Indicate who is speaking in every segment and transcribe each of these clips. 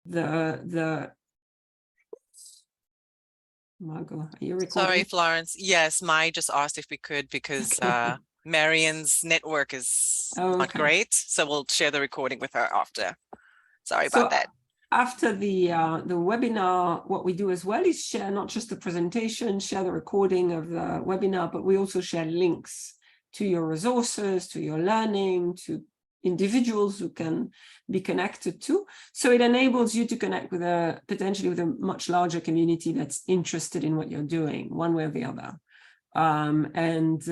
Speaker 1: Margot, are you recording?
Speaker 2: Sorry, Florence. Yes, Mai just asked if we could because Marian's network is not great. So we'll share the recording with her after. Sorry about that.
Speaker 1: After the webinar, what we do as well is share not just the presentation, share the recording of the webinar, but we also share links to your resources, to your learning, to individuals who can be connected to. So it enables you to connect with potentially with a much larger community that's interested in what you're doing, one way or the other. And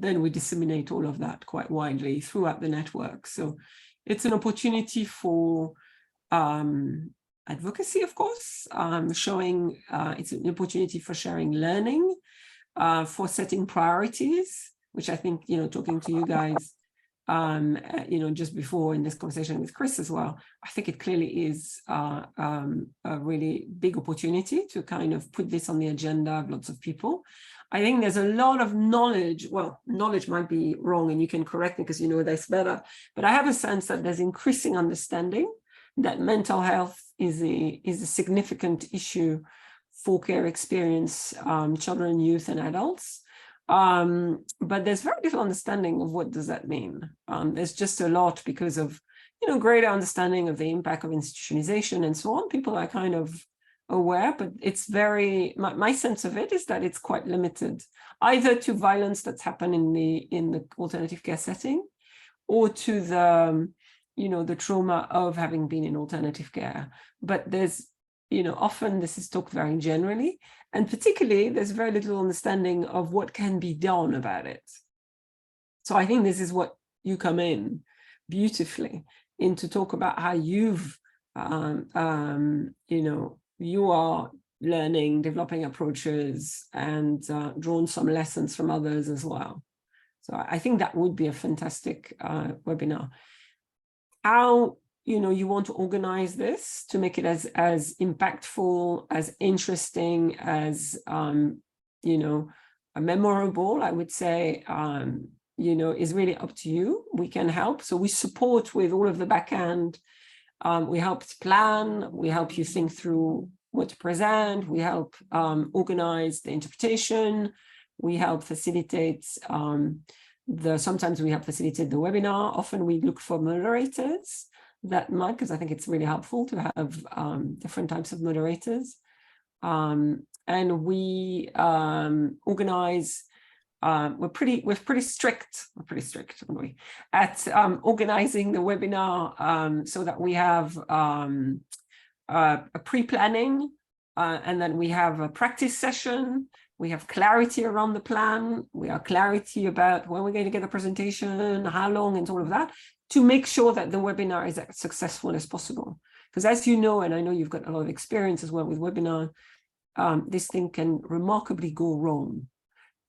Speaker 1: then we disseminate all of that quite widely throughout the network. So it's an opportunity for advocacy, of course, showing it's an opportunity for sharing learning, for setting priorities, which I think, talking to you guys, just before in this conversation with Chris as well, I think it clearly is a really big opportunity to kind of put this on the agenda of lots of people. I think there's a lot of knowledge. Well, knowledge might be wrong and you can correct me because you know this better, but I have a sense that there's increasing understanding that mental health is a significant issue for care experience, children, youth, and adults. But there's very little understanding of what does that mean. There's just a lot because of, greater understanding of the impact of institutionalization and so on. People are kind of aware, but it's my sense of it is that it's quite limited, either to violence that's happened in the alternative care setting, or to the trauma of having been in alternative care. But there's, often this is talked very generally, and particularly there's very little understanding of what can be done about it. So I think this is what you come in beautifully in to talk about how you've, you are learning, developing approaches, and drawn some lessons from others as well. So I think that would be a fantastic webinar. How you want to organize this to make it as impactful, as interesting, as memorable, I would say, is really up to you. We can help. So we support with all of the back end. We help plan, we help you think through what to present, we help organize the interpretation, we help facilitate sometimes we help facilitate the webinar. Often we look for moderators because I think it's really helpful to have different types of moderators. And we organize. We're pretty strict, aren't we, at organizing the webinar so that we have a pre-planning and then we have a practice session. We have clarity around the plan. We have clarity about when we're going to get the presentation, how long, and all of that, to make sure that the webinar is as successful as possible. Because as you know, and I know you've got a lot of experience as well with webinar, this thing can remarkably go wrong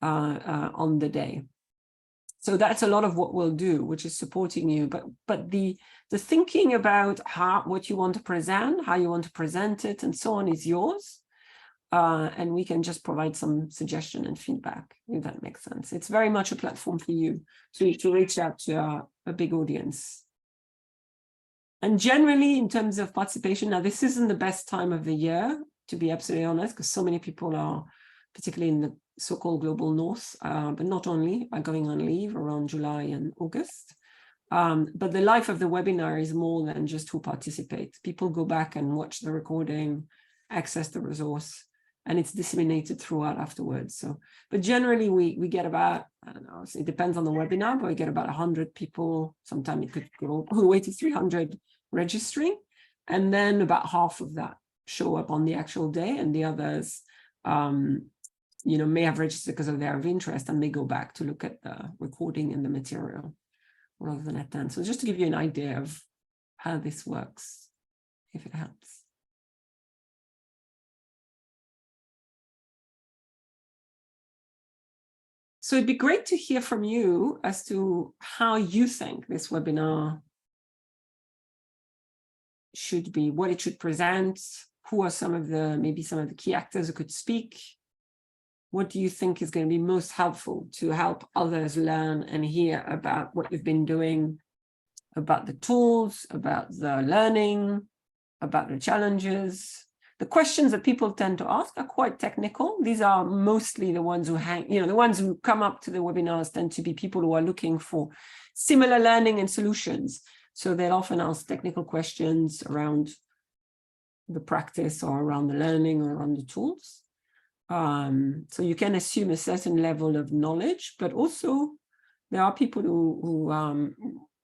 Speaker 1: on the day. So that's a lot of what we'll do, which is supporting you. But the thinking about what you want to present, how you want to present it, and so on is yours. And we can just provide some suggestion and feedback, if that makes sense. It's very much a platform for you to reach out to a big audience. And generally, in terms of participation, now this isn't the best time of the year, to be absolutely honest, because so many people are, particularly in the so-called global north, but not only, are going on leave around July and August. But the life of the webinar is more than just who participates. People go back and watch the recording, access the resource, and it's disseminated throughout afterwards. So, but generally we get about, I don't know, it depends on the webinar, but we get about 100 people. Sometimes it could go all the way to 300 registering, and then about half of that show up on the actual day, and the others may have registered because of their interest and may go back to look at the recording and the material rather than attend. So just to give you an idea of how this works, if it helps. So it'd be great to hear from you as to how you think this webinar should be, what it should present, who are maybe some of the key actors who could speak. What do you think is going to be most helpful to help others learn and hear about what you've been doing about the tools, about the learning, about the challenges. The questions that people tend to ask are quite technical. These are mostly the ones who the ones who come up to the webinars tend to be people who are looking for similar learning and solutions. So they'll often ask technical questions around the practice or around the learning or around the tools. So you can assume a certain level of knowledge, but also there are people who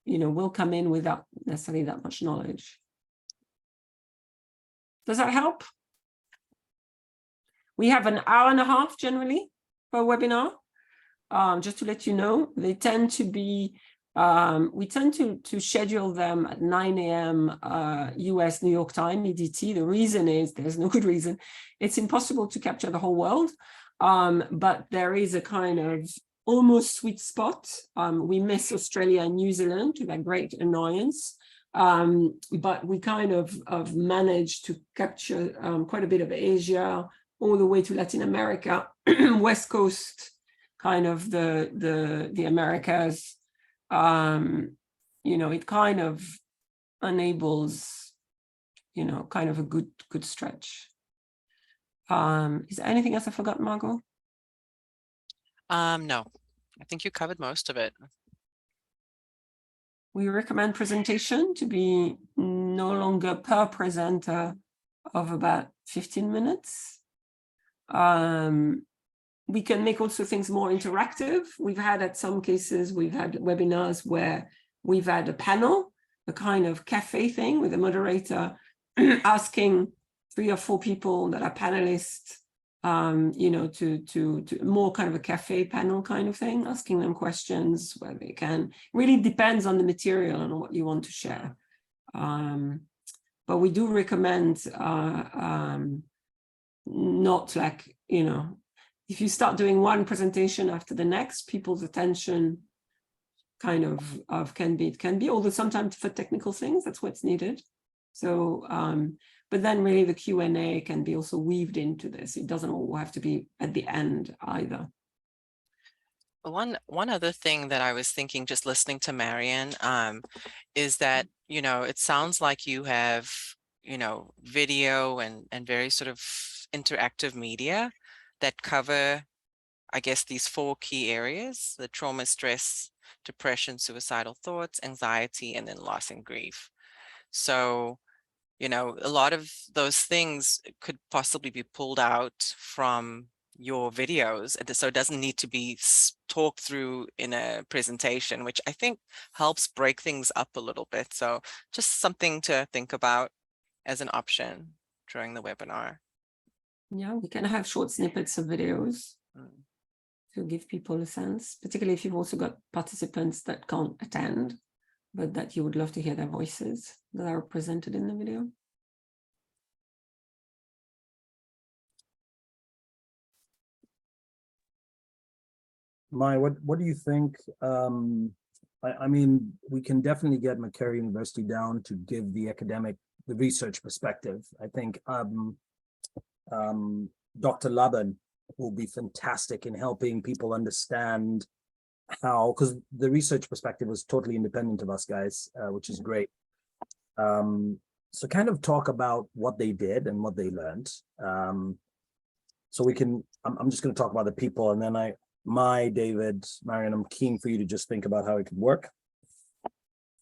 Speaker 1: will come in without necessarily that much knowledge. Does that help? We have an hour and a half generally for a webinar. Just to let you know, they tend to be, we tend to schedule them at 9 a.m. US New York time, EDT. The reason is, there's no good reason, it's impossible to capture the whole world, but there is a kind of almost sweet spot. We miss Australia and New Zealand to that great annoyance. But we kind of managed to capture quite a bit of Asia, all the way to Latin America, West Coast, kind of the Americas. It kind of enables, kind of a good stretch. Is there anything else I forgot, Margot?
Speaker 2: No, I think you covered most of it.
Speaker 1: We recommend presentation to be no longer per presenter of about 15 minutes. We can make also things more interactive. We've had at some cases, we've had webinars where we've had a panel, a kind of cafe thing with a moderator asking 3 or 4 people that are panelists, to more kind of a cafe panel kind of thing, asking them questions where they can. Really depends on the material and what you want to share. But we do recommend not like, if you start doing one presentation after the next, people's attention kind of can be, although sometimes for technical things, that's what's needed. So, but then really the Q&A can be also weaved into this. It doesn't all have to be at the end either.
Speaker 2: One other thing that I was thinking, just listening to Marian, is that, it sounds like you have, video and very sort of interactive media that cover, I guess, these 4 key areas: the trauma, stress, depression, suicidal thoughts, anxiety, and then loss and grief. So, a lot of those things could possibly be pulled out from your videos. So it doesn't need to be talked through in a presentation, which I think helps break things up a little bit. So just something to think about as an option during the webinar.
Speaker 1: Yeah, we can have short snippets of videos to give people a sense, particularly if you've also got participants that can't attend, but that you would love to hear their voices that are presented in the video.
Speaker 3: Mai, what do you think? I mean, we can definitely get Macquarie University down to give the research perspective. I think Dr. Laban will be fantastic in helping people understand how, because the research perspective was totally independent of us guys, which is great. So kind of talk about what they did and what they learned. So we can, I'm just going to talk about the people, and then David, Marian, I'm keen for you to just think about how it could work.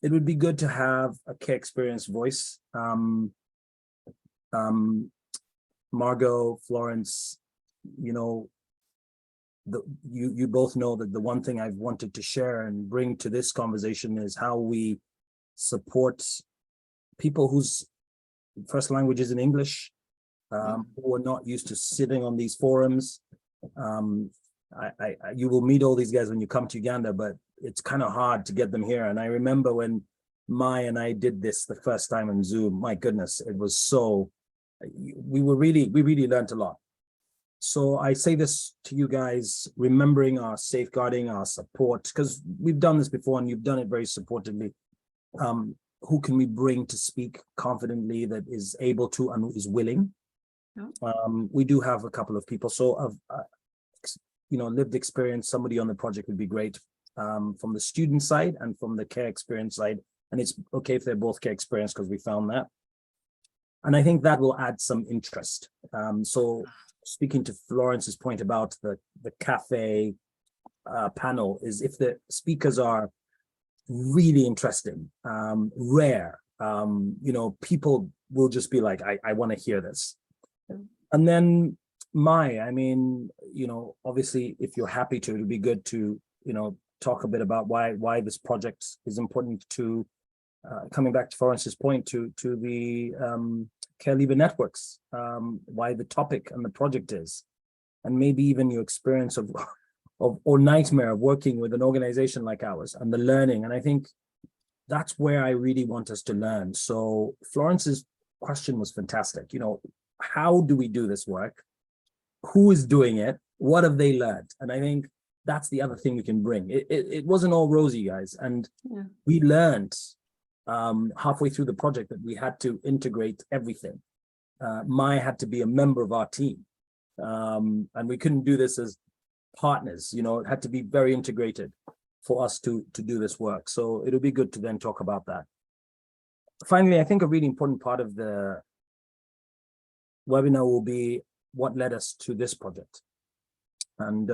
Speaker 3: It would be good to have a care experience voice. Margot, Florence, you both know that the one thing I've wanted to share and bring to this conversation is how we support people whose first language is in English, who are not used to sitting on these forums. You will meet all these guys when you come to Uganda, but it's kind of hard to get them here. And I remember when Mai and I did this the first time on Zoom, my goodness, it was so, we really learned a lot. So I say this to you guys, remembering our safeguarding, our support, because we've done this before and you've done it very supportively. Who can we bring to speak confidently that is able to and is willing? Yeah. We do have a couple of people. So lived experience, somebody on the project would be great, from the student side and from the care experience side. and it's okay if they're both care experience because we found that. And I think that will add some interest. So speaking to Florence's point about the cafe panel, is if the speakers are really interesting, rare, people will just be like, I want to hear this. And then I mean, obviously, if you're happy to, it'd be good to, talk a bit about why this project is important to, coming back to Florence's point, to the care leaver networks, why the topic and the project is, and maybe even your experience of or nightmare of working with an organization like ours and the learning. And I think that's where I really want us to learn. So Florence's question was fantastic. How do we do this work? Who is doing it? What have they learned? And I think that's the other thing we can bring. It wasn't all rosy, guys. And we learned halfway through the project that we had to integrate everything. Mai had to be a member of our team. And we couldn't do this as partners, it had to be very integrated for us to do this work. So it'll be good to then talk about that. Finally, I think a really important part of the webinar will be what led us to this project. And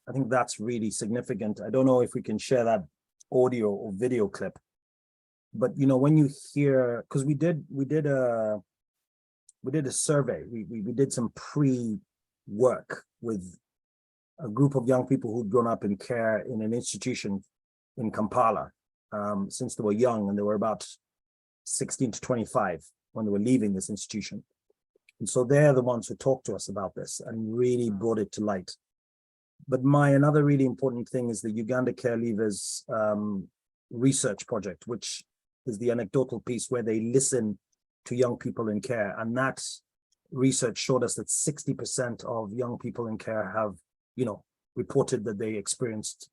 Speaker 3: I think that's really significant. I don't know if we can share that audio or video clip, but when you hear, because we did a survey, we did some pre-work with a group of young people who'd grown up in care in an institution in Kampala since they were young, and they were about 16 to 25 when they were leaving this institution. And so they're the ones who talked to us about this and really brought it to light. But another really important thing is the Uganda Care Leavers research project, which is the anecdotal piece where they listen to young people in care. And that research showed us that 60% of young people in care have reported that they experienced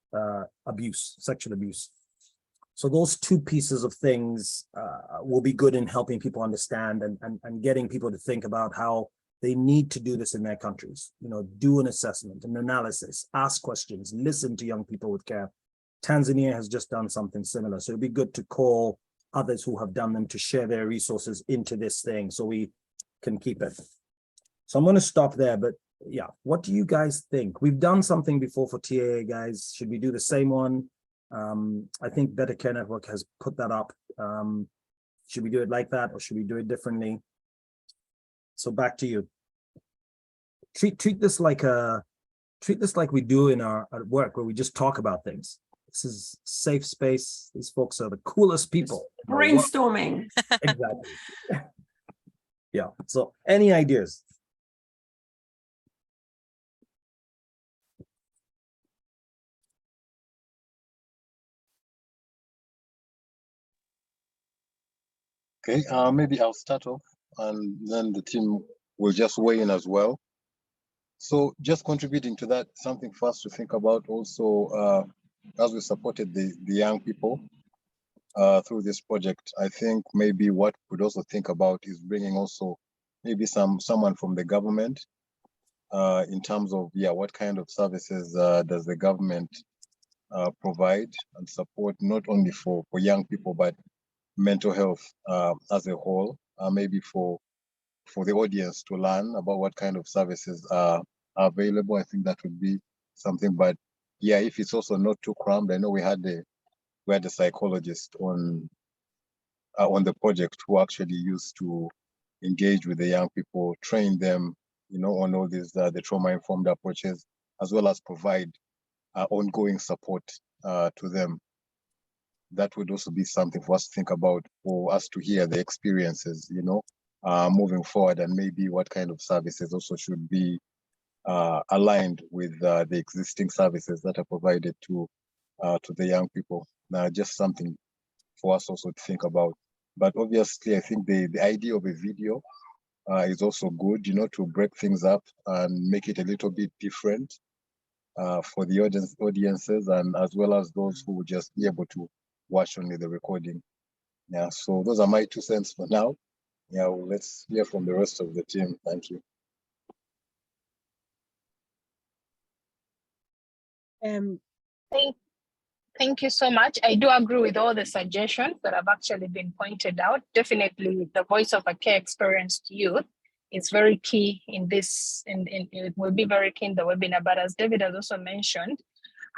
Speaker 3: abuse, sexual abuse. So those two pieces of things will be good in helping people understand and getting people to think about how they need to do this in their countries. Do an assessment, an analysis, ask questions, listen to young people with care. Tanzania has just done something similar. So it'd be good to call others who have done them to share their resources into this thing so we can keep it. So I'm going to stop there, but yeah, what do you guys think? We've done something before for TAA, guys. Should we do the same one? I think Better Care Network has put that up. Should we do it like that, or should we do it differently? So back to you. Treat this like we do in our at work, where we just talk about things. This is safe space. These folks are the coolest people.
Speaker 1: Brainstorming.
Speaker 3: Exactly. Yeah. So any ideas?
Speaker 4: Okay, maybe I'll start off and then the team will just weigh in as well. So just contributing to that, something for us to think about also, as we supported the young people through this project, I think maybe what we could also think about is bringing also maybe someone from the government in terms of, what kind of services does the government provide and support, not only for young people, but mental health as a whole, maybe for the audience to learn about what kind of services are available. I think that would be something. But yeah, if it's also not too crammed, I know we had a psychologist on the project who actually used to engage with the young people, train them, on all these the trauma-informed approaches, as well as provide ongoing support to them. That would also be something for us to think about, for us to hear the experiences, moving forward, and maybe what kind of services also should be aligned with the existing services that are provided to the young people. Now, just something for us also to think about. But obviously, I think the idea of a video is also good, to break things up and make it a little bit different for the audiences, and as well as those who will just be able to watch only the recording. Yeah, so those are my 2 cents for now. Yeah, well, let's hear from the rest of the team. Thank you.
Speaker 5: Thank you so much. I do agree with all the suggestions that have actually been pointed out. Definitely the voice of a care experienced youth is very key in this, it will be very key in the webinar, but as David has also mentioned,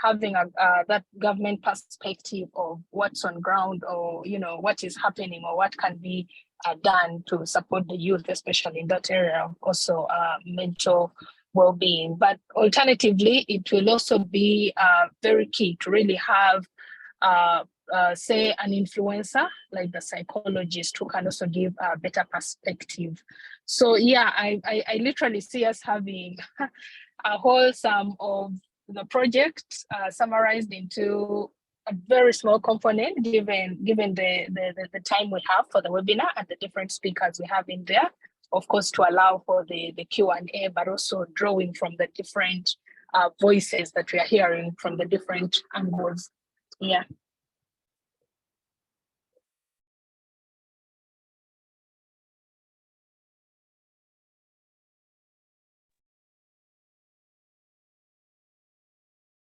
Speaker 5: having that government perspective of what's on ground, or what is happening, or what can be done to support the youth, especially in that area of also mental well-being. But alternatively, it will also be very key to really have say an influencer like the psychologist who can also give a better perspective. So yeah, I literally see us having a whole sum of the project summarized into a very small component, given the time we have for the webinar and the different speakers we have in there, of course, to allow for the Q&A, but also drawing from the different voices that we are hearing from the different angles. Yeah.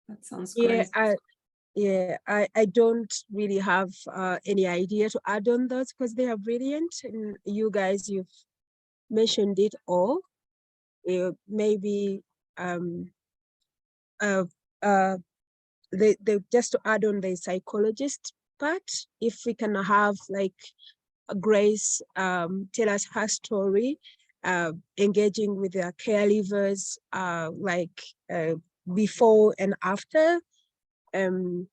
Speaker 1: That sounds great.
Speaker 6: I don't really have any idea to add on those, because they are brilliant, and you guys, you've mentioned it all. Maybe just to add on the psychologist part, if we can have like Grace tell us her story, engaging with their caregivers, before and after, and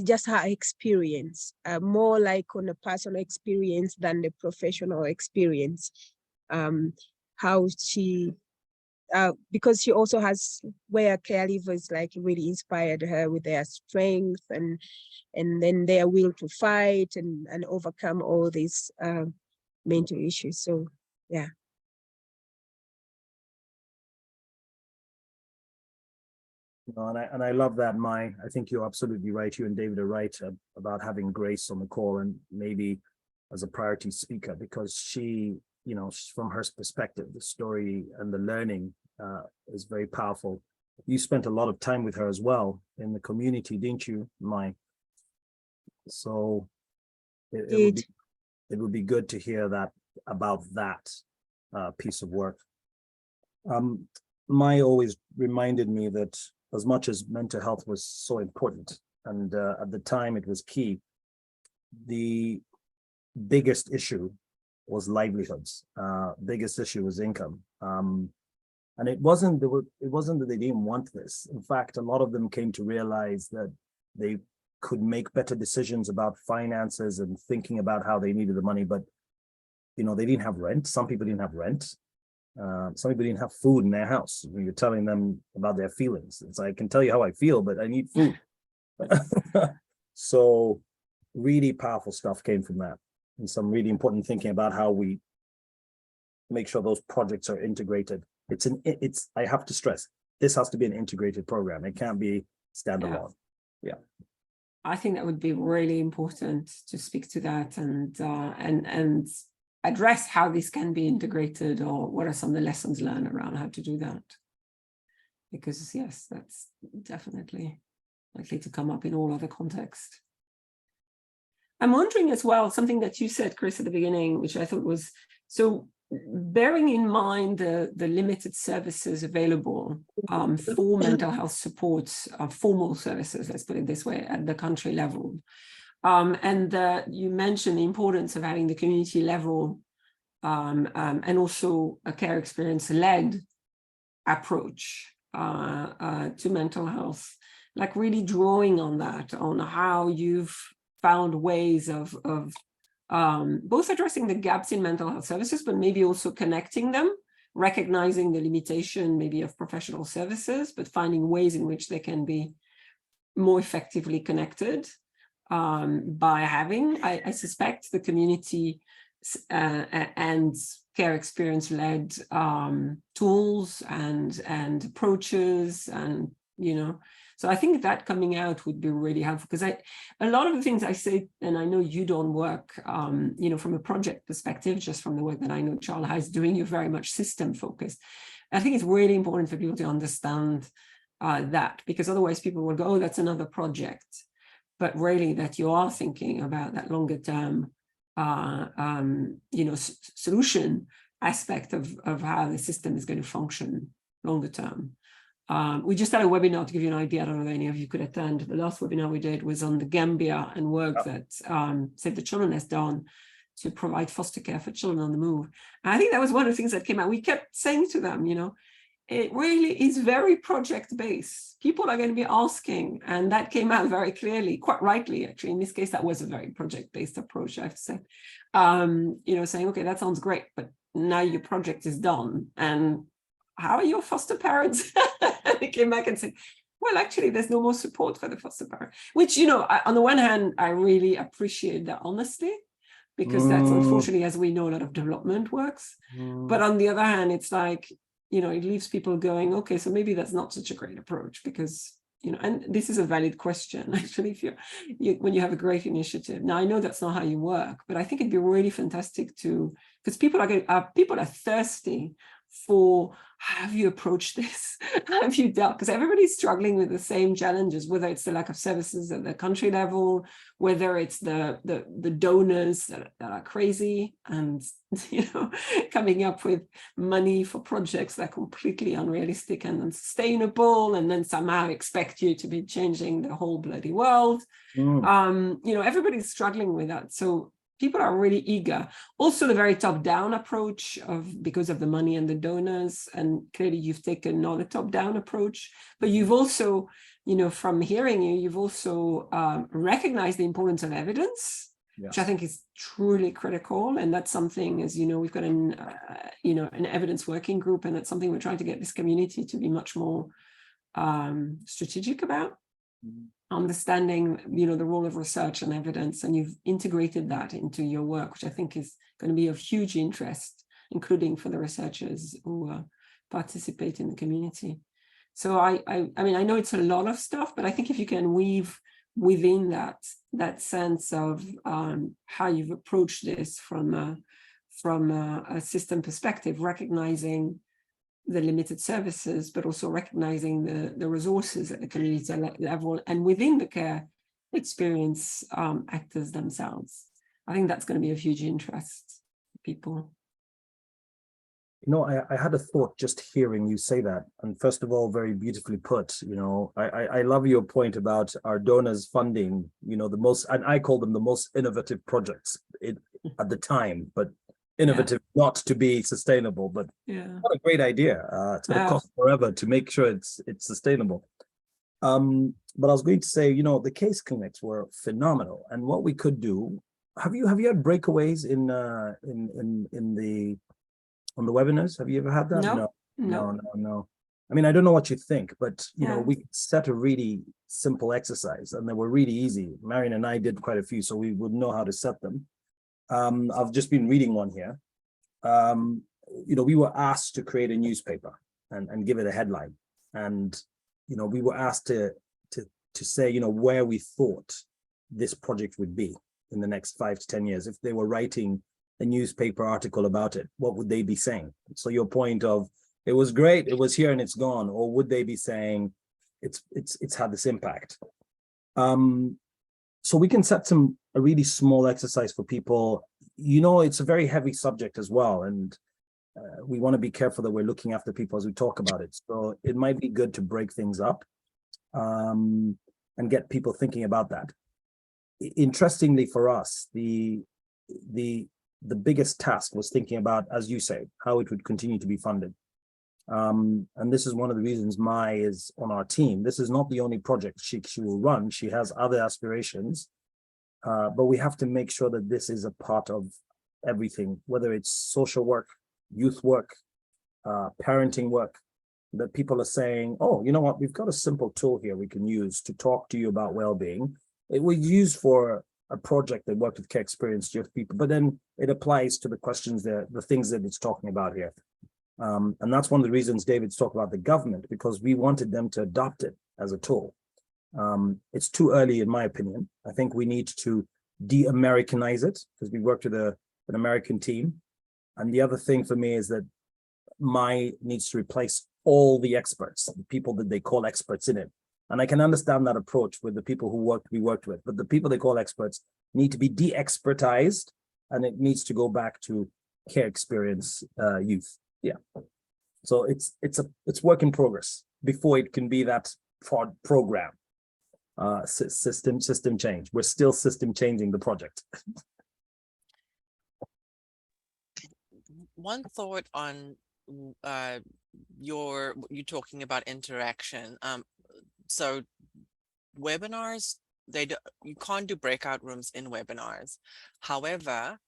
Speaker 6: just her experience, more like on a personal experience than the professional experience. How she, because she also has where caregivers like really inspired her with their strength and then their will to fight and overcome all these mental issues. So yeah.
Speaker 3: No, and I love that, Mai. I think you're absolutely right. You and David are right about having Grace on the call, and maybe as a priority speaker, because she, from her perspective, the story and the learning is very powerful. You spent a lot of time with her as well in the community, didn't you, Mai? So it would be good to hear that about that piece of work. Mai always reminded me that as much as mental health was so important, and at the time it was key, the biggest issue was livelihoods. Biggest issue was income. And it wasn't that they didn't want this. In fact, a lot of them came to realize that they could make better decisions about finances and thinking about how they needed the money, but they didn't have rent. Some people didn't have rent. Some people didn't have food in their house. When you're telling them about their feelings, it's like, I can tell you how I feel, but I need food. So really powerful stuff came from that, and some really important thinking about how we make sure those projects are integrated. I have to stress, this has to be an integrated program. It can't be standalone. Yeah.
Speaker 1: I think that would be really important to speak to that and address how this can be integrated, or what are some of the lessons learned around how to do that. Because yes, that's definitely likely to come up in all other contexts. I'm wondering as well, something that you said, Chris, at the beginning, which I thought was, so bearing in mind the limited services available for mental health support, formal services, let's put it this way, at the country level. And you mentioned the importance of having the community level and also a care experience-led approach to mental health, like really drawing on that, on how you've found ways of both addressing the gaps in mental health services, but maybe also connecting them, recognizing the limitation maybe of professional services, but finding ways in which they can be more effectively connected by having, I suspect, the community and care experience-led tools and approaches, and so I think that coming out would be really helpful, because a lot of the things I say, and I know you don't work, from a project perspective, just from the work that I know Charles is doing, you're very much system focused. I think it's really important for people to understand that, because otherwise people will go, oh, that's another project, but really that you are thinking about that longer term, solution aspect of how the system is going to function longer term. We just had a webinar to give you an idea. I don't know if any of you could attend. The last webinar we did was on the Gambia and work that Save the Children has done to provide foster care for children on the move. And I think that was one of the things that came out. We kept saying to them, it really is very project-based. People are going to be asking, and that came out very clearly, quite rightly, actually. In this case, that was a very project-based approach, I have to say. Saying, okay, that sounds great, but now your project is done. And how are your foster parents? They came back and said, well, actually, there's no more support for the foster parent, which, on the one hand, I really appreciate that honesty, because that's unfortunately, as we know, a lot of development works. But on the other hand, it's like, it leaves people going, okay, so maybe that's not such a great approach, because, and this is a valid question, actually, if when you have a great initiative. Now, I know that's not how you work, but I think it'd be really fantastic because people are thirsty for, have you approached this? Have you dealt? Because everybody's struggling with the same challenges, whether it's the lack of services at the country level, whether it's the donors that are crazy and coming up with money for projects that are completely unrealistic and unsustainable, and then somehow expect you to be changing the whole bloody world. Everybody's struggling with that. So people are really eager. Also, the very top-down approach because of the money and the donors, and clearly you've taken not a top-down approach, but you've also, from hearing you've also recognized the importance of evidence, which I think is truly critical. And that's something, as we've got an evidence working group, and that's something we're trying to get this community to be much more strategic about. Understanding, the role of research and evidence, and you've integrated that into your work, which I think is going to be of huge interest, including for the researchers who participate in the community. So I know it's a lot of stuff, but I think if you can weave within that sense of how you've approached this from a system perspective, recognizing the limited services, but also recognizing the resources at the community level and within the care experience actors themselves. I think that's going to be of huge interest to people.
Speaker 3: I had a thought just hearing you say that. And first of all, very beautifully put. I love your point about our donors funding, the most, and I call them the most innovative projects at the time, but innovative, not to be sustainable, but what a great idea. It's going to cost forever to make sure it's sustainable. But I was going to say, the case clinics were phenomenal, and what we could do. Have you had breakaways on the webinars? Have you ever had that? No. I mean, I don't know what you think, but we set a really simple exercise, and they were really easy. Marion and I did quite a few, so we would know how to set them. I've just been reading one here. We were asked to create a newspaper and give it a headline. And, we were asked to say, where we thought this project would be in the next 5 to 10 years. If they were writing a newspaper article about it, what would they be saying? So your point of, it was great, it was here and it's gone, or would they be saying it's had this impact? So we can set a really small exercise for people. It's a very heavy subject as well, and we want to be careful that we're looking after people as we talk about it. So it might be good to break things up and get people thinking about that. Interestingly for us, the biggest task was thinking about, as you say, how it would continue to be funded. And this is one of the reasons Mai is on our team. This is not the only project she will run. She has other aspirations, but we have to make sure that this is a part of everything, whether it's social work, youth work, parenting work, that people are saying, oh, you know what, we've got a simple tool here we can use to talk to you about well-being. It was used for a project that worked with care experienced youth people, but then it applies to the questions, the things that it's talking about here. And that's one of the reasons David's talked about the government, because we wanted them to adopt it as a tool. It's too early, in my opinion. I think we need to de-Americanize it, because we worked with an American team. And the other thing for me is that Mai needs to replace all the experts, the people that they call experts in it. And I can understand that approach with the people we worked with, but the people they call experts need to be de-expertized, and it needs to go back to care experience youth. Yeah. So it's work in progress before it can be that program. System change. We're still system changing the project.
Speaker 2: One thought on you talking about interaction. So webinars, you can't do breakout rooms in webinars. However,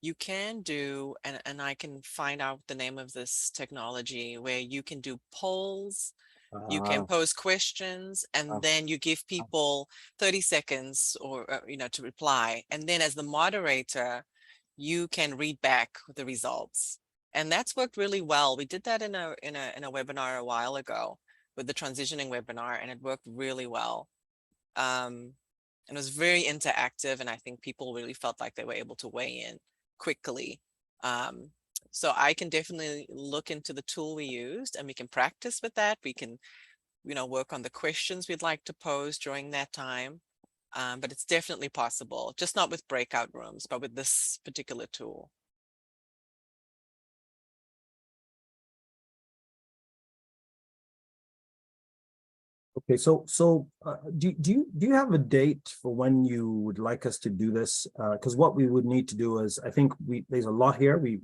Speaker 2: you can do, and I can find out the name of this technology, where you can do polls, you can pose questions, and then you give people 30 seconds or to reply, and then as the moderator you can read back the results, and that's worked really well. We did that in a webinar a while ago with the transitioning webinar, and it worked really well. It was very interactive, and I think people really felt like they were able to weigh in quickly. So I can definitely look into the tool we used, and we can practice with that. We can, work on the questions we'd like to pose during that time. But it's definitely possible, just not with breakout rooms, but with this particular tool.
Speaker 3: Okay, so do you have a date for when you would like us to do this? Because what we would need to do is, I think there's a lot here. We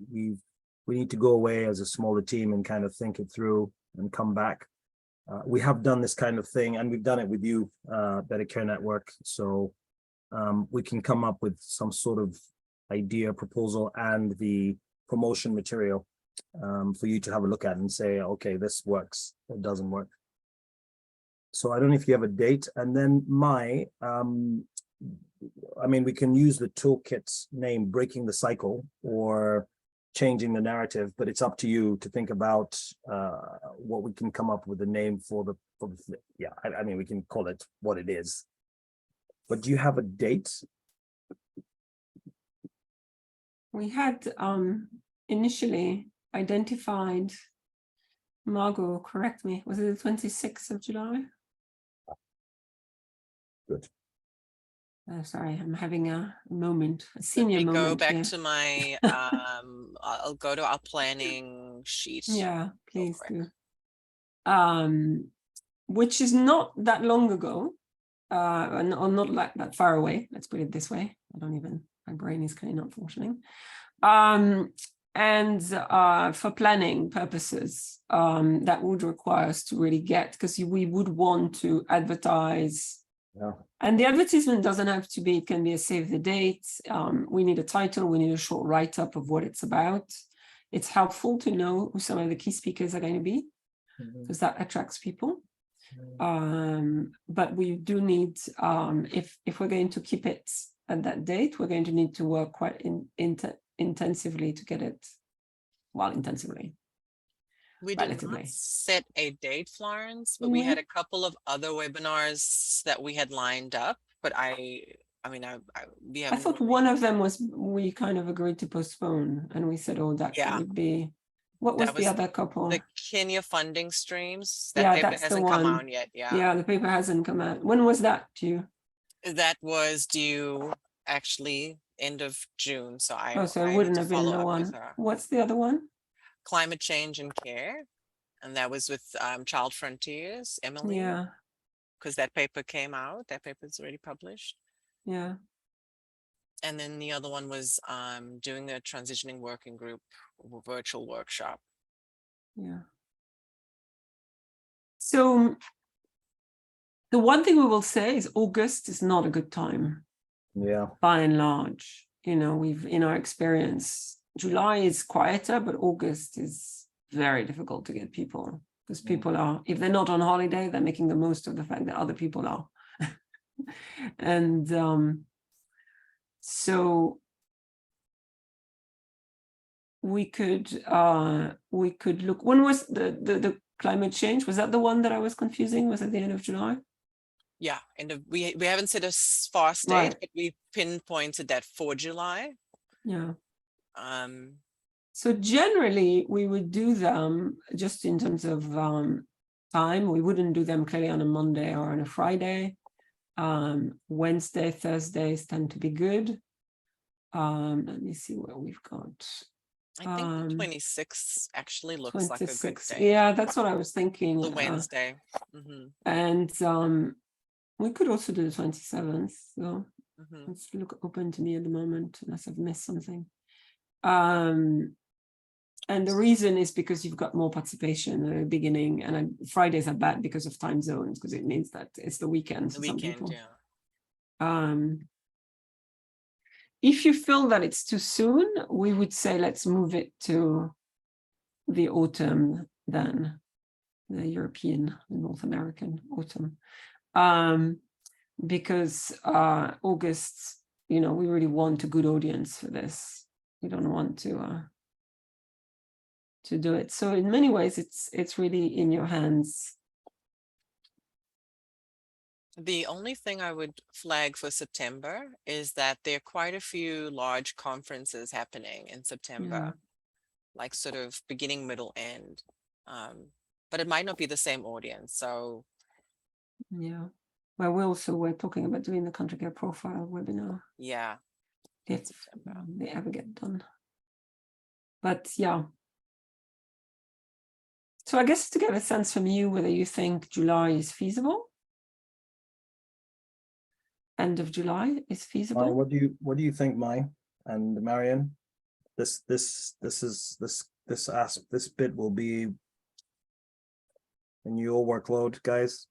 Speaker 3: need to go away as a smaller team and kind of think it through and come back. We have done this kind of thing, and we've done it with you, Better Care Network. So we can come up with some sort of idea, proposal, and the promotion material for you to have a look at and say, okay, this works, it doesn't work. So I don't know if you have a date. And then we can use the toolkit's name, Breaking the Cycle, or Changing the Narrative, but it's up to you to think about what we can come up with a name for the yeah, we can call it what it is. But do you have a date?
Speaker 1: We had initially identified, Margot, correct me, was it the 26th of July?
Speaker 3: Good.
Speaker 1: Sorry, I'm having a moment, a senior
Speaker 2: Let me
Speaker 1: moment.
Speaker 2: go back
Speaker 1: here.
Speaker 2: to my, I'll go to our planning sheet.
Speaker 1: Yeah, please
Speaker 2: quick.
Speaker 1: do. Which is not that long ago, or not like that far away. Let's put it this way. My brain is clearly not functioning. And for planning purposes, that would require us to really get, because we would want to advertise.
Speaker 3: Yeah.
Speaker 1: And the advertisement doesn't have to be, it can be a save the date. We need a title, we need a short write-up of what it's about. It's helpful to know who some of the key speakers are going to be, because that attracts people. But we do need, if we're going to keep it at that date, we're going to need to work quite intensively to get it, intensively.
Speaker 2: We did
Speaker 1: relatively.
Speaker 2: not set a date, Florence, but we had a couple of other webinars that we had lined up, but I
Speaker 1: thought one of them was, we kind of agreed to postpone, and we said, oh, that would be, what was the other couple?
Speaker 2: The Kenya funding streams.
Speaker 1: Yeah,
Speaker 2: paper
Speaker 1: that's the
Speaker 2: hasn't come
Speaker 1: one.
Speaker 2: out yet.
Speaker 1: Yeah, the paper hasn't come out. When was that due?
Speaker 2: That was due actually end of June. So
Speaker 1: So it wouldn't have been the one. What's the other one?
Speaker 2: Climate Change and Care. And that was with Child Frontiers, Emily.
Speaker 1: Yeah.
Speaker 2: Because that paper came out. That paper is already published.
Speaker 1: Yeah.
Speaker 2: And then the other one was doing a transitioning working group virtual workshop.
Speaker 1: Yeah. So the one thing we will say is August is not a good time.
Speaker 3: Yeah.
Speaker 1: By and large, we've, in our experience, July is quieter, but August is very difficult to get people, because people are, if they're not on holiday, they're making the most of the fact that other people are. And so we could look, when was the climate change? Was that the one that I was confusing? Was at the end of July?
Speaker 2: Yeah, and we haven't set a fast date, but we pinpointed that for July.
Speaker 1: Yeah. So generally, we would do them just in terms of time. We wouldn't do them clearly on a Monday or on a Friday. Wednesday, Thursdays tend to be good. Let me see what we've got.
Speaker 2: I think the 26th actually looks like a good
Speaker 1: 26.
Speaker 2: day.
Speaker 1: Yeah, that's what I was thinking.
Speaker 2: The Wednesday. Mhm,
Speaker 1: And we could also do the 27th. So
Speaker 2: mhm.
Speaker 1: let's look open to me at the moment, unless I've missed something. And the reason is because you've got more participation at the beginning, and Fridays are bad because of time zones, because it means that it's the weekend
Speaker 2: The
Speaker 1: for some
Speaker 2: weekend,
Speaker 1: people.
Speaker 2: yeah.
Speaker 1: If you feel that it's too soon, we would say let's move it to the autumn then, the European, North American autumn. Because August, we really want a good audience for this. We don't want to do it. So in many ways, it's really in your hands.
Speaker 2: The only thing I would flag for September is that there are quite a few large conferences happening in September, like sort of beginning, middle, end. But it might not be the same audience. So
Speaker 1: Yeah. Well, we're talking about doing the country care profile webinar
Speaker 2: yeah,
Speaker 1: if
Speaker 2: September.
Speaker 1: they ever get done. But yeah. So I guess to get a sense from you whether you think July is feasible. End of July is feasible.
Speaker 3: What do you think, Mai and Marion? This bit will be in your workload, guys.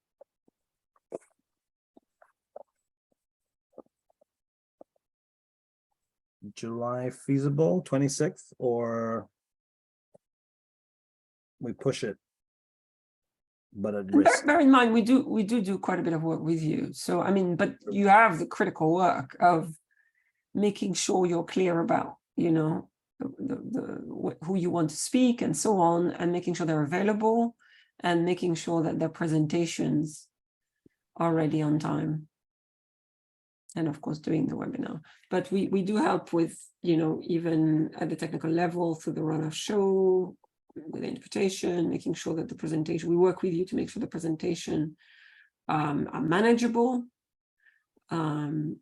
Speaker 3: July feasible, 26th, or we push it, but at risk.
Speaker 1: Bear in mind, we do quite a bit of work with you. So, I mean, but you have the critical work of making sure you're clear about, who you want to speak and so on, and making sure they're available and making sure that their presentations are ready on time. And of course, doing the webinar. But we do help with, even at the technical level through the run of show, with interpretation, making sure that the presentation, we work with you to make sure the presentation are manageable, and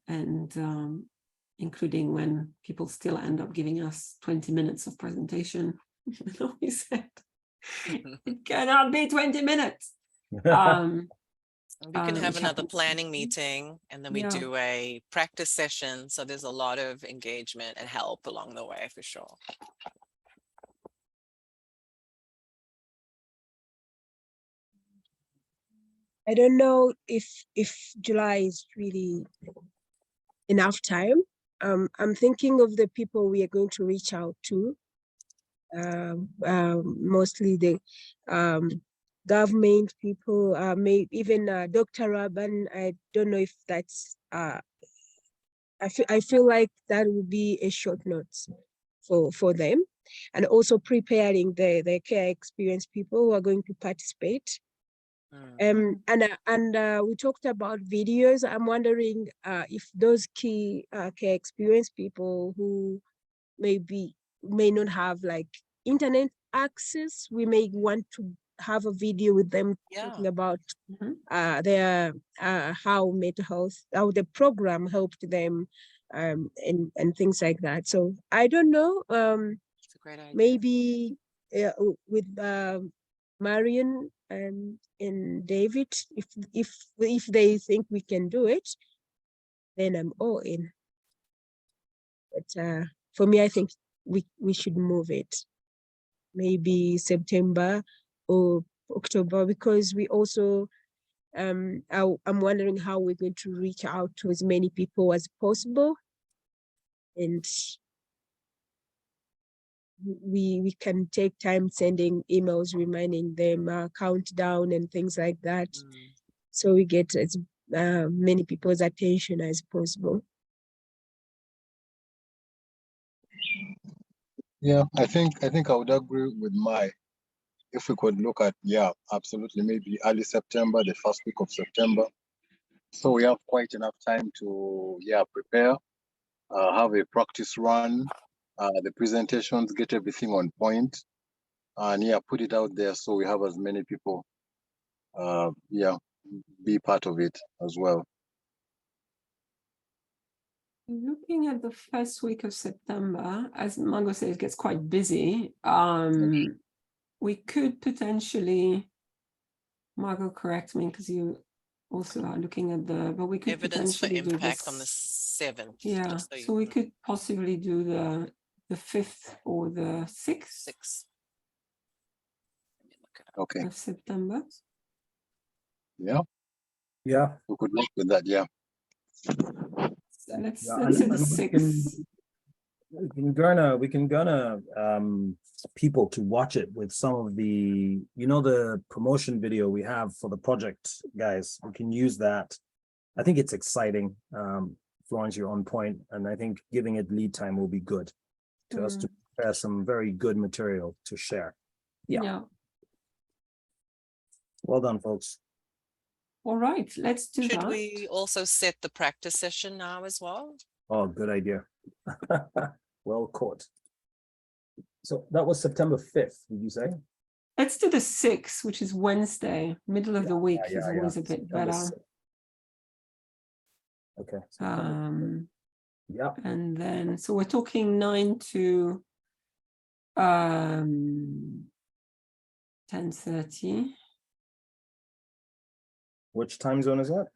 Speaker 1: including when people still end up giving us 20 minutes of presentation. We said, it cannot be 20 minutes.
Speaker 2: We can have
Speaker 1: Which
Speaker 2: another
Speaker 1: happens.
Speaker 2: planning meeting, and then we
Speaker 1: Yeah.
Speaker 2: do a practice session. So there's a lot of engagement and help along the way for sure.
Speaker 6: I don't know if July is really enough time. I'm thinking of the people we are going to reach out to. Mostly the government people, maybe even Dr. Raban. I don't know if that's. I feel like that would be a short note for them, and also preparing the care experience people who are going to participate. And we talked about videos. I'm wondering if those key care experience people who may not have like internet access, we may want to have a video with them talking about their how mental health, how the program helped them, and things like that. So I don't know.
Speaker 2: It's a great idea.
Speaker 6: Maybe with Marion and David, if they think we can do it, then I'm all in. But for me, I think we should move it, maybe September or October, because we also I'm wondering how we're going to reach out to as many people as possible, and we can take time sending emails reminding them, countdown and things like that, so we get as many people's attention as possible.
Speaker 4: Yeah, I think I would agree with Mai. If we could look at, yeah, absolutely, maybe early September, the first week of September. So we have quite enough time to, prepare, have a practice run, the presentations, get everything on point, and yeah, put it out there so we have as many people, yeah, be part of it as well.
Speaker 1: Looking at the first week of September, as Margot says, it gets quite busy. We could potentially, Margot, correct me, because you also are looking at but we could
Speaker 2: Evidence for
Speaker 1: potentially do
Speaker 2: impact on the
Speaker 1: this.
Speaker 2: 7th.
Speaker 1: Yeah,
Speaker 2: just you
Speaker 1: so we
Speaker 2: know.
Speaker 1: could possibly do the 5th or the 6th
Speaker 2: 6. Let me look it up.
Speaker 4: Okay,
Speaker 1: of September.
Speaker 4: yeah,
Speaker 3: Yeah.
Speaker 4: we could work with that. Yeah.
Speaker 1: So let's
Speaker 3: Yeah,
Speaker 1: let's do the
Speaker 3: and we can-
Speaker 1: 6th.
Speaker 3: we can garner people to watch it with some of the, the promotion video we have for the project, guys. We can use that. I think it's exciting. Florence, you're on point, and I think giving it lead time will be good to us to prepare some very good material to share. Yeah.
Speaker 1: Yeah.
Speaker 3: Well done, folks.
Speaker 1: All right, let's do
Speaker 2: Should
Speaker 1: that.
Speaker 2: we also set the practice session now as well?
Speaker 3: Oh, good idea. Well caught. So that was September 5th, did you say?
Speaker 1: Let's do the 6th, which is Wednesday. Middle of the week is
Speaker 3: yeah,
Speaker 1: always a bit
Speaker 3: September
Speaker 1: better.
Speaker 3: 6th. Okay. September 5th. Yeah.
Speaker 1: And then, so we're talking 9 to 10:30.
Speaker 3: Which time zone is that?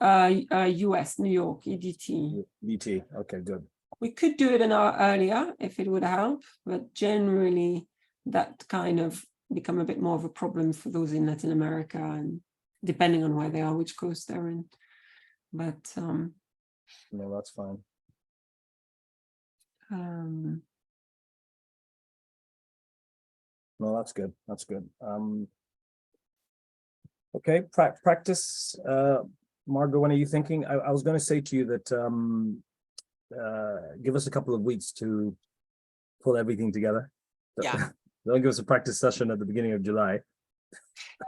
Speaker 1: US, New York, EDT.
Speaker 3: ET. Okay, good.
Speaker 1: We could do it an hour earlier if it would help, but generally that kind of become a bit more of a problem for those in Latin America, and depending on where they are, which coast they're in. But
Speaker 3: No, that's fine. No, that's good. That's good. Okay, practice. Margot, when are you thinking? I was going to say to you that give us a couple of weeks to pull everything together.
Speaker 2: Yeah.
Speaker 3: Don't give us a practice session at the beginning of July.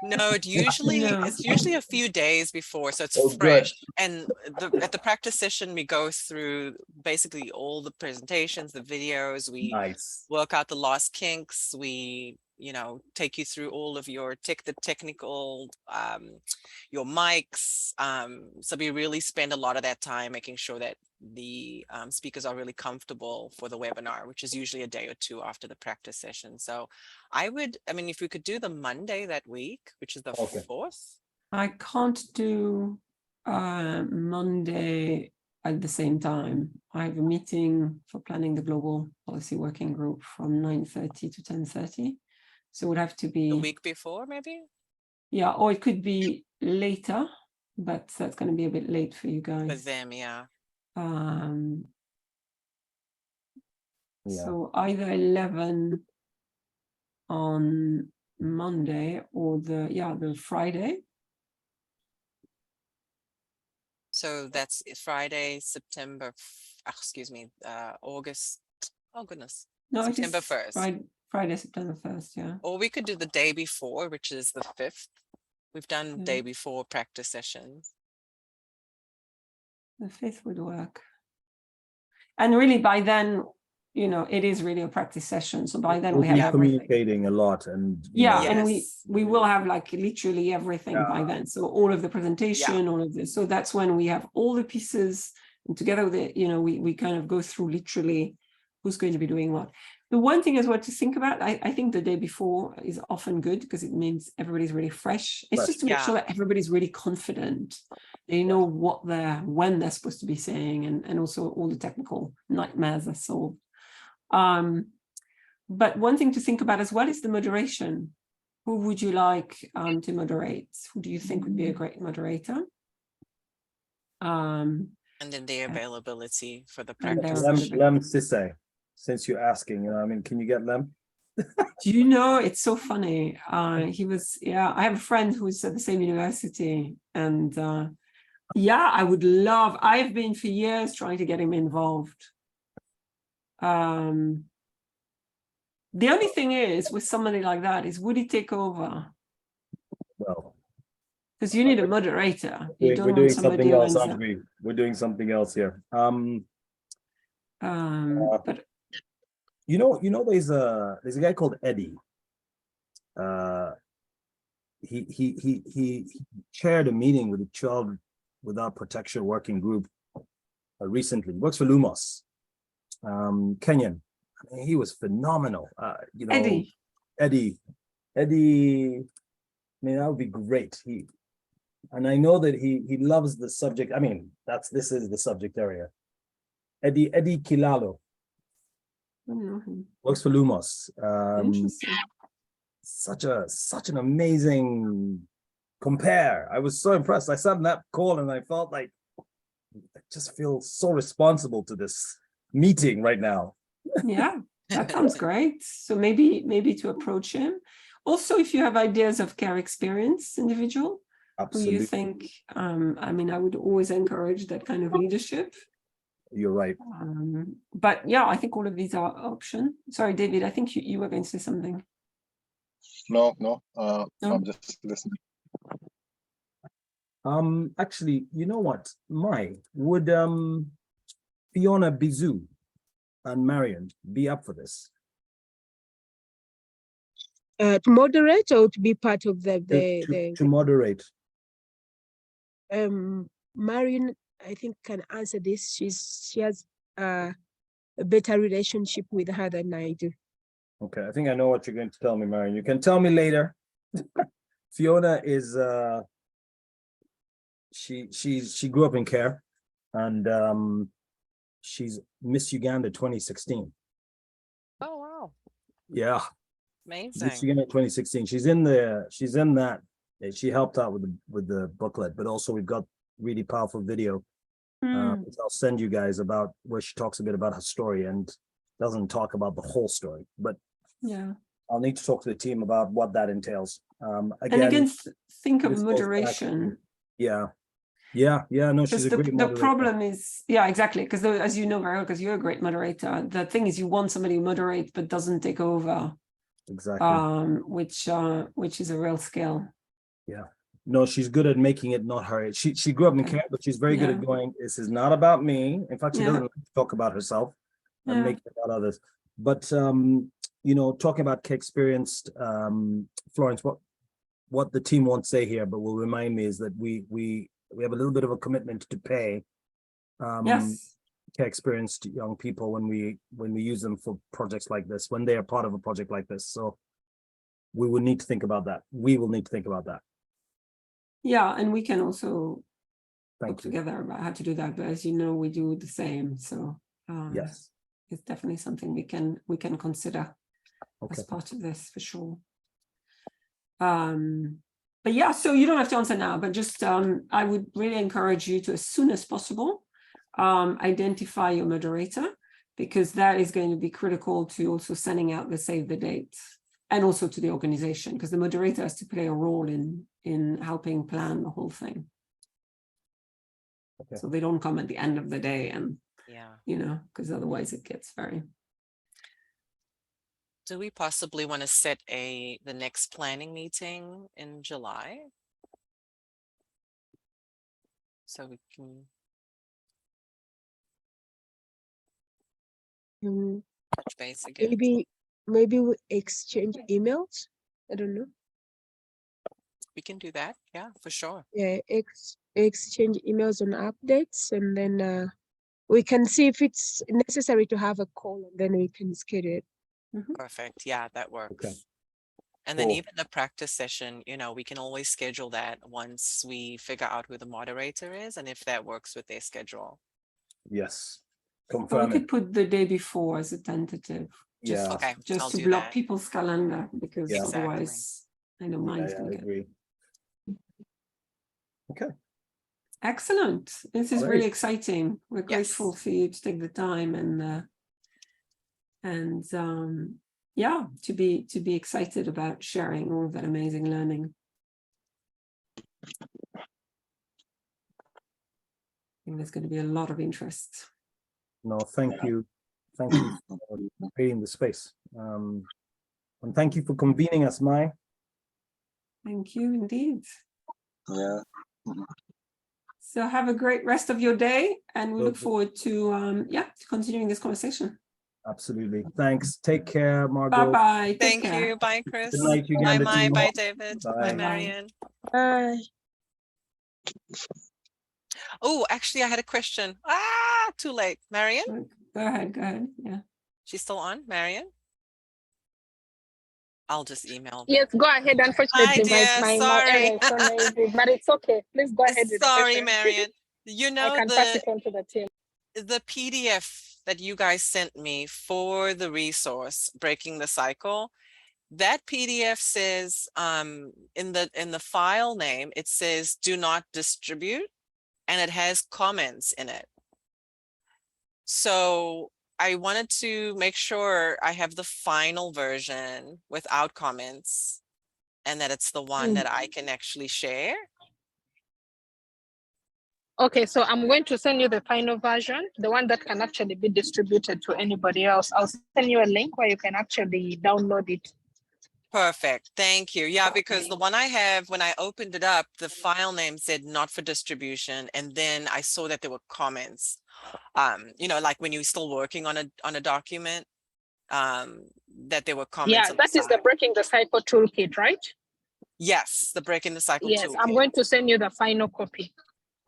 Speaker 2: No, it's usually a few days before, so it's
Speaker 3: Oh, good.
Speaker 2: fresh. And at the practice session, we go through basically all the presentations, the videos. We
Speaker 3: Nice.
Speaker 2: work out the last kinks. We take you through all of your technical, your mics. So we really spend a lot of that time making sure that the speakers are really comfortable for the webinar, which is usually a day or two after the practice session. So if we could do the Monday that week, which is the 4th.
Speaker 1: I can't do Monday at the same time. I have a meeting for planning the global policy working group from 9:30 to 10:30. So it would have to be
Speaker 2: The week before, maybe?
Speaker 1: Yeah, or it could be later, but that's going to be a bit late for you guys.
Speaker 2: For them, yeah.
Speaker 3: Yeah.
Speaker 1: So either 11 on Monday or the Friday.
Speaker 2: So that's Friday, August. Oh, goodness.
Speaker 1: No,
Speaker 2: September
Speaker 1: it is
Speaker 2: 1st.
Speaker 1: Friday, September 1st, yeah.
Speaker 2: Or we could do the day before, which is the 5th. We've done day before practice sessions.
Speaker 1: The 5th would work. And really by then, it is really a practice session. So by then we have everything.
Speaker 3: Communicating a lot and
Speaker 1: and we will have like literally everything by then. So all of the presentation, all of this. So that's when we have all the pieces, and together with it, we kind of go through literally who's going to be doing what. The one thing as well to think about, I think the day before is often good because it means everybody's really fresh. It's just to make sure that everybody's really confident. They know when they're supposed to be saying, and also all the technical nightmares are solved. But one thing to think about as well is the moderation. Who would you like to moderate? Who do you think would be a great moderator?
Speaker 2: And then the availability for the
Speaker 1: And
Speaker 2: practice.
Speaker 3: Lem Sisse, since you're asking, can you get Lem?
Speaker 1: Do you know, it's so funny. He was, I have a friend who's at the same university, and I would love, I've been for years trying to get him involved. The only thing is with somebody like that is, would he take over?
Speaker 3: Well,
Speaker 1: because you need a moderator.
Speaker 3: we're doing something else, aren't we? We're doing something else here.
Speaker 1: But
Speaker 3: You know, there's a guy called Eddie. He chaired a meeting with the Child Without Protection Working Group recently. He works for Lumos, Kenyan. I mean, he was phenomenal. You know,
Speaker 1: Eddie.
Speaker 3: Eddie. I mean, that would be great. And I know that he loves the subject. I mean, this is the subject area. Eddie Kilalo
Speaker 1: I don't know him.
Speaker 3: works for Lumos.
Speaker 1: Interesting.
Speaker 3: Such an amazing compare. I was so impressed. I sat in that call and I felt like I just feel so responsible to this meeting right now.
Speaker 1: Yeah, that sounds great. So maybe to approach him. Also, if you have ideas of care experience individual who
Speaker 3: Absolutely.
Speaker 1: you think, I mean, I would always encourage that kind of leadership.
Speaker 3: You're right.
Speaker 1: But yeah, I think all of these are options. Sorry, David, I think you were going to say something.
Speaker 4: No,
Speaker 1: No?
Speaker 4: I'm just listening.
Speaker 3: Actually, you know what? Would Fiona Bizou and Marion be up for this?
Speaker 6: To moderate or to be part of
Speaker 3: To moderate.
Speaker 6: Marion, I think, can answer this. She has a better relationship with her than I do.
Speaker 3: Okay, I think I know what you're going to tell me, Marion. You can tell me later. Fiona is she grew up in care, and she's Miss Uganda 2016.
Speaker 2: Oh, wow.
Speaker 3: Yeah,
Speaker 2: Amazing.
Speaker 3: Miss Uganda 2016. She's in that. She helped out with the booklet, but also we've got really powerful video. Which I'll send you guys about where she talks a bit about her story and doesn't talk about the whole story, but
Speaker 1: Yeah.
Speaker 3: I'll need to talk to the team about what that entails.
Speaker 1: And again, think of
Speaker 3: this goes back
Speaker 1: moderation.
Speaker 3: to- Yeah, no, she's
Speaker 1: Because
Speaker 3: a great
Speaker 1: the
Speaker 3: moderator.
Speaker 1: problem is, yeah, exactly. Because as you know very well, because you're a great moderator, the thing is you want somebody who moderates but doesn't take over,
Speaker 3: Exactly.
Speaker 1: which is a real skill.
Speaker 3: Yeah. No, she's good at making it not her. She grew up in
Speaker 1: Okay.
Speaker 3: care, but she's very good
Speaker 1: Yeah.
Speaker 3: at going, this is not about me. In fact, she
Speaker 1: Yeah.
Speaker 3: doesn't like to talk about herself and
Speaker 1: Yeah.
Speaker 3: make it about others. But you know, talking about care experienced, Florence, what the team won't say here, but will remind me is that we have a little bit of a commitment to pay
Speaker 1: Yes.
Speaker 3: care experienced young people when we use them for projects like this, when they are part of a project like this. So we will need to think about that. We will need to think about that.
Speaker 1: Yeah, and we can also
Speaker 3: Thank
Speaker 1: talk
Speaker 3: you.
Speaker 1: together about how to do that. But as you know, we do the same. So
Speaker 3: Yes.
Speaker 1: it's definitely something we can consider
Speaker 3: Okay.
Speaker 1: as part of this for sure. But yeah, so you don't have to answer now, but just I would really encourage you to, as soon as possible, identify your moderator, because that is going to be critical to also sending out the save the date and also to the organization, because the moderator has to play a role in helping plan the whole thing.
Speaker 3: Okay.
Speaker 1: So they don't come at the end of the day and,
Speaker 2: Yeah.
Speaker 1: you know, because otherwise it gets very.
Speaker 2: Do we possibly want to set the next planning meeting in July? So we can touch base again.
Speaker 6: Maybe we exchange emails. I don't know.
Speaker 2: We can do that. Yeah, for sure.
Speaker 6: Yeah, exchange emails on updates, and then we can see if it's necessary to have a call, and then we can schedule it.
Speaker 2: Perfect. Yeah, that works.
Speaker 3: Okay.
Speaker 2: And then
Speaker 3: Cool.
Speaker 2: even the practice session, you know, we can always schedule that once we figure out who the moderator is and if that works with their schedule.
Speaker 3: Yes.
Speaker 1: Or we
Speaker 3: Confirm
Speaker 1: could
Speaker 3: it.
Speaker 1: put the day before as a tentative. Just,
Speaker 3: Yeah.
Speaker 2: Okay,
Speaker 1: just
Speaker 2: I'll
Speaker 1: to
Speaker 2: do
Speaker 1: block
Speaker 2: that.
Speaker 1: people's calendar, because
Speaker 3: Yeah.
Speaker 2: Exactly.
Speaker 1: otherwise I know
Speaker 3: Yeah,
Speaker 1: mine's
Speaker 3: I
Speaker 1: gonna get.
Speaker 3: agree. Okay.
Speaker 1: Excellent. This is
Speaker 3: All
Speaker 1: really
Speaker 3: right.
Speaker 1: exciting. We're grateful
Speaker 2: Yes.
Speaker 1: for you to take the time and yeah, to be excited about sharing all of that amazing learning. I think there's going to be a lot of interest.
Speaker 3: No, thank you. Thank you for creating the space. And thank you for convening us, Mai.
Speaker 1: Thank you indeed.
Speaker 4: Yeah.
Speaker 1: So have a great rest of your day, and we look
Speaker 3: Okay.
Speaker 1: forward to to continuing this conversation.
Speaker 3: Absolutely. Thanks. Take care, Margot.
Speaker 1: Bye-bye. Take
Speaker 2: Thank
Speaker 1: care.
Speaker 2: you. Bye, Chris.
Speaker 3: Good night,
Speaker 2: Bye,
Speaker 3: Uganda
Speaker 2: Mai.
Speaker 3: team.
Speaker 2: Bye, David.
Speaker 3: Bye.
Speaker 2: Bye,
Speaker 1: Bye.
Speaker 2: Marian. Oh, actually, I had a question. Too late. Marian,
Speaker 1: Go ahead. Go ahead. Yeah.
Speaker 2: she's still on. Marian, I'll just email.
Speaker 5: Yes, go ahead. Unfortunately,
Speaker 2: dear.
Speaker 5: my
Speaker 2: Sorry.
Speaker 5: area is so noisy, but it's okay. Please go ahead with the
Speaker 2: Sorry,
Speaker 5: question.
Speaker 2: Marian. You
Speaker 5: I
Speaker 2: know,
Speaker 5: can pass it on to the team.
Speaker 2: the PDF that you guys sent me for the resource Breaking the Cycle, that PDF says in the file name, it says do not distribute, and it has comments in it. So I wanted to make sure I have the final version without comments, and that it's the one that I can actually share.
Speaker 5: Okay, so I'm going to send you the final version, the one that can actually be distributed to anybody else. I'll send you a link where you can actually download it.
Speaker 2: Perfect. Thank you. Yeah, because the one I have, when I opened it up, the file name said not for distribution. And then I saw that there were comments, you know, like when you're still working on a document, that there were comments.
Speaker 5: Yeah,
Speaker 2: on
Speaker 5: that is the
Speaker 2: side.
Speaker 5: Breaking the Cycle toolkit, right?
Speaker 2: Yes, the Breaking the Cycle
Speaker 5: Yes, I'm
Speaker 2: toolkit.
Speaker 5: going to send you the final copy.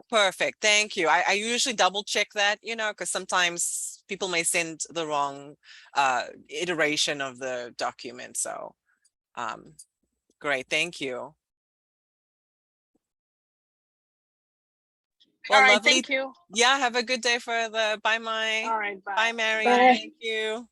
Speaker 2: Perfect. Thank you. I usually double check that, you know, because sometimes people may send the wrong iteration of the document. So great. Thank you. Well,
Speaker 5: All right,
Speaker 2: lovely.
Speaker 5: thank you.
Speaker 2: Yeah, have a good day further. Bye, Mai.
Speaker 5: All right, bye.
Speaker 2: Bye, Marian.
Speaker 5: Bye.
Speaker 2: Thank you.